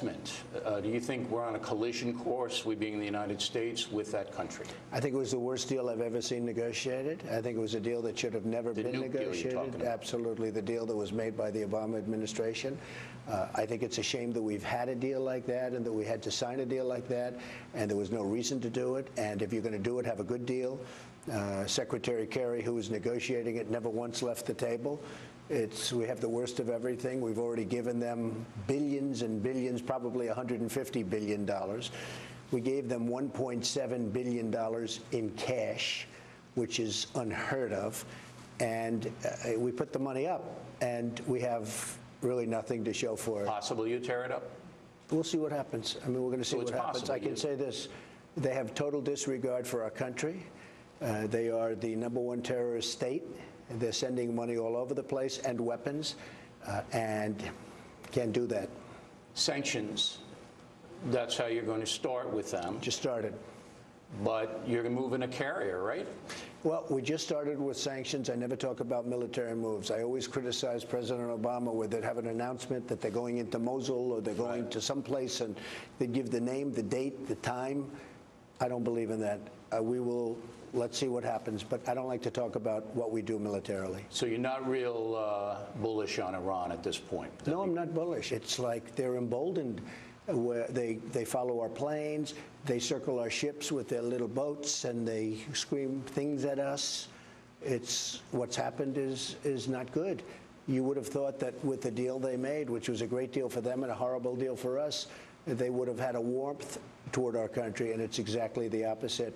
assessment? Do you think we're on a collision course, we being the United States, with that country? I think it was the worst deal I've ever seen negotiated. I think it was a deal that should have never been negotiated. Absolutely, the deal that was made by the Obama administration. I think it's a shame that we've had a deal like that and that we had to sign a deal like that, and there was no reason to do it. And if you're going to do it, have a good deal. Secretary Kerry, who was negotiating it, never once left the table. We have the worst of everything. We've already given them billions and billions, probably $150 billion. We gave them $1.7 billion in cash, which is unheard of. And we put the money up, and we have really nothing to show for it. Possible you tear it up? We'll see what happens. I mean, we're going to see what happens. I can say this. They have total disregard for our country. They are the #1 terrorist state. They're sending money all over the place and weapons, and can't do that. Sanctions, that's how you're going to start with them. Just started. But you're moving a carrier, right? Well, we just started with sanctions. I never talk about military moves. I always criticize President Obama where they'd have an announcement that they're going into Mosul or they're going to some place, and they'd give the name, the date, the time. I don't believe in that. Let's see what happens, but I don't like to talk about what we do militarily. So you're not real bullish on Iran at this point? No, I'm not bullish. It's like they're emboldened. Where they follow our planes, they circle our ships with their little boats, and they scream things at us. What's happened is not good. You would have thought that with the deal they made, which was a great deal for them and a horrible deal for us, they would have had a warmth toward our country, and it's exactly the opposite.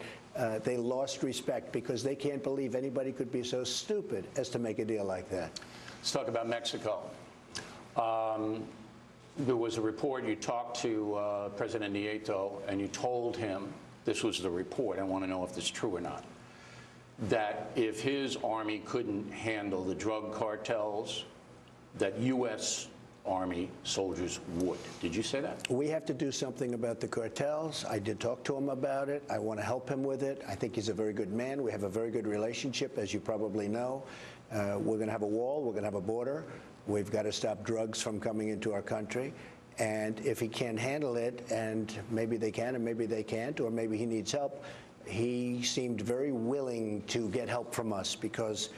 They lost respect because they can't believe anybody could be so stupid as to make a deal like that. Let's talk about Mexico. There was a report, you talked to President Nieto, and you told him, this was the report, I want to know if this is true or not, that if his army couldn't handle the drug cartels, that U.S. Army soldiers would. Did you say that? We have to do something about the cartels. I did talk to him about it. I want to help him with it. I think he's a very good man. We have a very good relationship, as you probably know. We're going to have a wall. We're going to have a border. We've got to stop drugs from coming into our country. And if he can't handle it, and maybe they can and maybe they can't, or maybe he needs help, he seemed very willing to get help from us because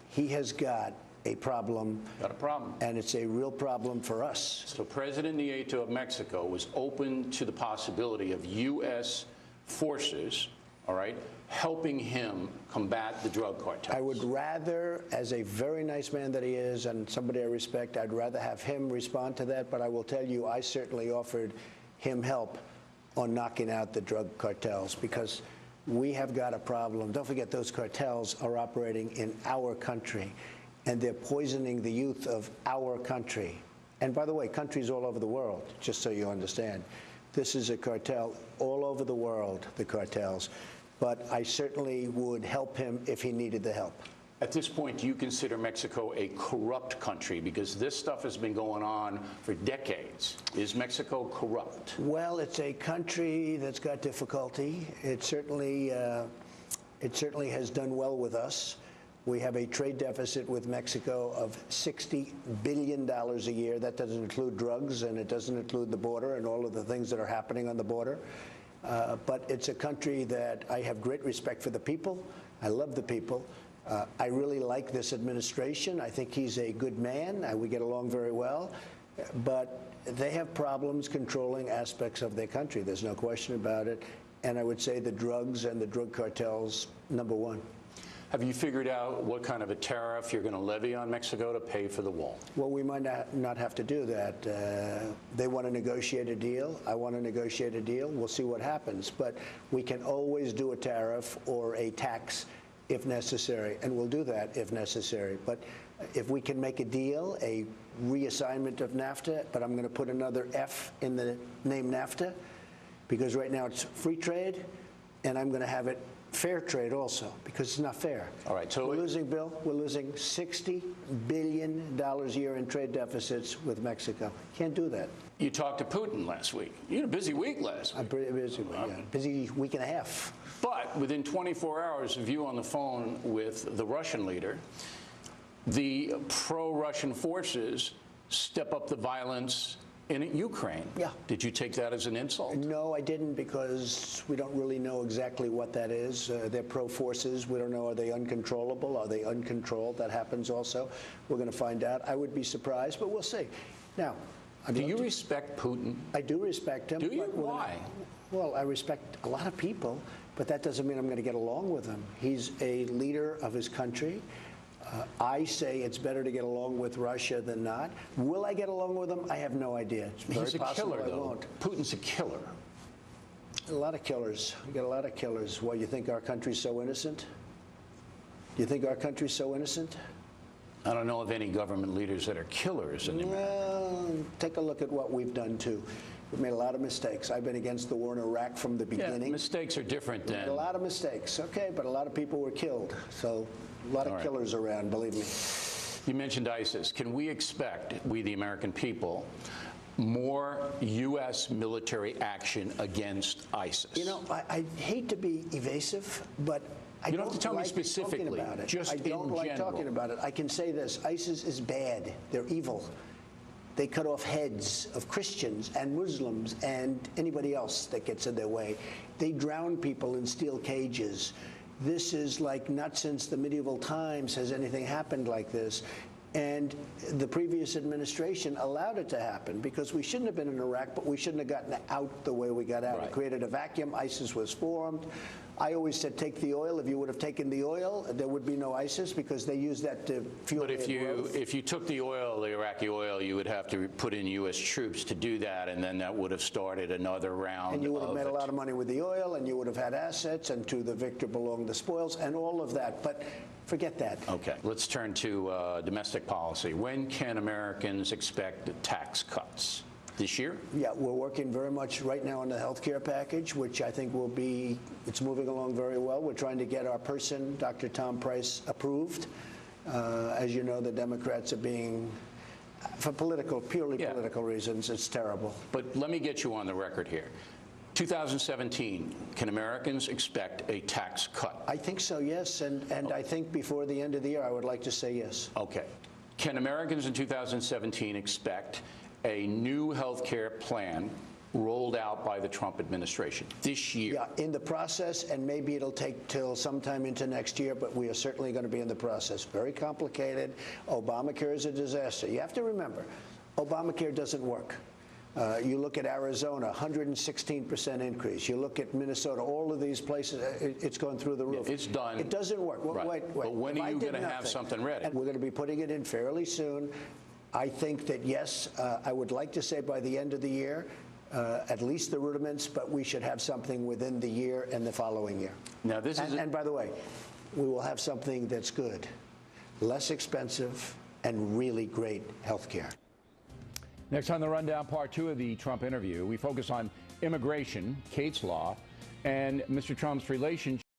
he has got a problem. Got a problem. And it's a real problem for us. So President Nieto of Mexico was open to the possibility of U.S. forces, all right, helping him combat the drug cartels. I would rather, as a very nice man that he is and somebody I respect, I'd rather have him respond to that. But I will tell you, I certainly offered him help on knocking out the drug cartels because we have got a problem. Don't forget, those cartels are operating in our country, and they're poisoning the youth of our country. And by the way, countries all over the world, just so you understand. This is a cartel all over the world, the cartels. But I certainly would help him if he needed the help. At this point, do you consider Mexico a corrupt country? Because this stuff has been going on for decades. Is Mexico corrupt? Well, it's a country that's got difficulty. It certainly has done well with us. We have a trade deficit with Mexico of $60 billion a year. That doesn't include drugs, and it doesn't include the border and all of the things that are happening on the border. But it's a country that I have great respect for the people. I love the people. I really like this administration. I think he's a good man. We get along very well. But they have problems controlling aspects of their country. There's no question about it. And I would say the drugs and the drug cartels, #1. Have you figured out what kind of a tariff you're going to levy on Mexico to pay for the wall? Well, we might not have to do that. They want to negotiate a deal. I want to negotiate a deal. We'll see what happens. But we can always do a tariff or a tax if necessary, and we'll do that if necessary. But if we can make a deal, a reassignment of NAFTA, but I'm going to put another F in the name NAFTA, because right now it's free trade, and I'm going to have it fair trade also, because it's not fair. All right, so we're losing, Bill, we're losing $60 billion a year in trade deficits with Mexico. Can't do that. You talked to Putin last week. You had a busy week last week. I'm pretty busy week, yeah. Busy week and a half. But within 24 hours of you on the phone with the Russian leader, the pro-Russian forces step up the violence in Ukraine. Yeah. Did you take that as an insult? No, I didn't, because we don't really know exactly what that is. They're pro-forces. We don't know, are they uncontrollable? Are they uncontrolled? That happens also. We're going to find out. I would be surprised, but we'll see. Now, do you respect Putin? I do respect him. Do you? Why? Well, I respect a lot of people, but that doesn't mean I'm going to get along with him. He's a leader of his country. I say it's better to get along with Russia than not. Will I get along with him? I have no idea. It's very He's a possible killer, I though. won't. Putin's a killer. A lot of killers. We got a lot of killers. Why, you think our country's so innocent? Do you think our country's so innocent? I don't know of any government leaders that are killers in America. Well, take a look at what we've done, too. We've made a lot of mistakes. I've been against the war in Iraq from the beginning. Yeah, mistakes are different than... A lot of mistakes, okay, but a lot of people were killed. So a lot of killers around, believe me. You mentioned ISIS. Can we expect, we the American people, more U.S. military action against ISIS? You know, I hate to be evasive, but I you don't have to tell like me specifically, about it. just I don't like general. talking about it. I can say this: ISIS is bad. They're evil. They cut off heads of Christians and Muslims and anybody else that gets in their way. They drown people in steel cages. This is like, not since the medieval times has anything happened like this. And the previous administration allowed it to happen, because we shouldn't have been in Iraq, but we shouldn't have gotten out the way we got out. Right. It created a vacuum. ISIS was formed. I always said, take the oil. If you would have taken the oil, there would be no ISIS, because they use that to fuel their growth. But if you took the oil, the Iraqi oil, you would have to put in U.S. troops to do that, and then that would have started another round. And you would have made a lot of money with the oil, and you would have had assets, and to the victor belong the spoils, and all of that. But forget that. Okay, let's turn to domestic policy. When can Americans expect tax cuts? This year? Yeah, we're working very much right now on the health care package, which I think will be, it's moving along very well. We're trying to get our person, Dr. Tom Price, approved. As you know, the Democrats are being, for purely political reasons, it's terrible. But let me get you on the record here. 2017, can Americans expect a tax cut? I think so, yes, and I think before the end of the year, I would like to say yes. Okay. Can Americans in 2017 expect a new health care plan rolled out by the Trump administration this year? Yeah, in the process, and maybe it'll take till sometime into next year, but we are certainly going to be in the process. Very complicated. Obamacare is a disaster. You have to remember, Obamacare doesn't work. You look at Arizona, 116% increase. You look at Minnesota, all of these places, it's going through the roof. Yeah, it's done. It doesn't work. Right. Wait. But when are you going to have something ready? And we're going to be putting it in fairly soon. I think that, yes, I would like to say by the end of the year, at least the rudiments, but we should have something within the year and the following year. Now, this is and by the way, we will have something that's good, less expensive, and really great health care. Next on the rundown, part 2 of the Trump interview, we focus on immigration, Kate's Law, and Mr. Trump's relationship